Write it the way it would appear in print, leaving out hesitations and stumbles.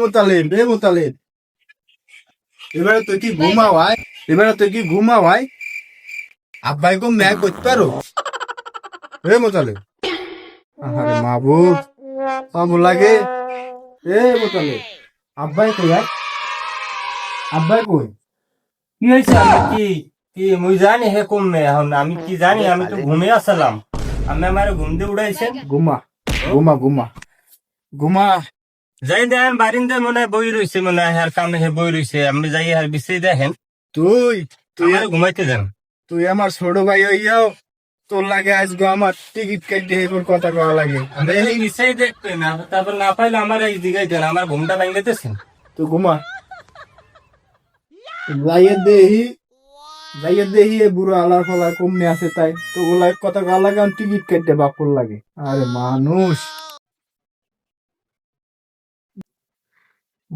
মোতালেব এবারে তুই কি ঘুমা ভাই আব্বাই কো ম্যাক করতে পারো মোতালেব আরে মাহবুব পাবো লাগে মোতালেব আব্বাই কই কি হয়েছে? আমি কি কি মুই জানি হে কমবে এখন? আমি কি জানি? আমি তো ঘুমে আসলাম, আপনি আমার ঘুম দিয়ে উড়াইছেন। ঘুমা ঘুমা যাই দেখেন বারিন্দে মনে হয় বই রয়েছে, মনে হয় আর কামে হে বই রয়েছে, আপনি যাই আর বিশ্রী দেখেন, তুই আমার ঘুমাইতে যান। তুই আমার ছোট ভাই হইয়াও তোর লাগে আজকে আমার টিকিট কেটে এরপর কথা কওয়া লাগে নিশ্চয়ই দেখবেন, তারপর না পাইলে আমার এই দিকে দেন, আমার ঘুমটা ভাঙিতেছেন। তুই ঘুমা যাইয়ে দেহি এ বুড়ো আলার ফলার কমনে আছে তাই তো ওলা কথা কওয়া লাগে টিকিট কেটে বাপুর লাগে আরে মানুষ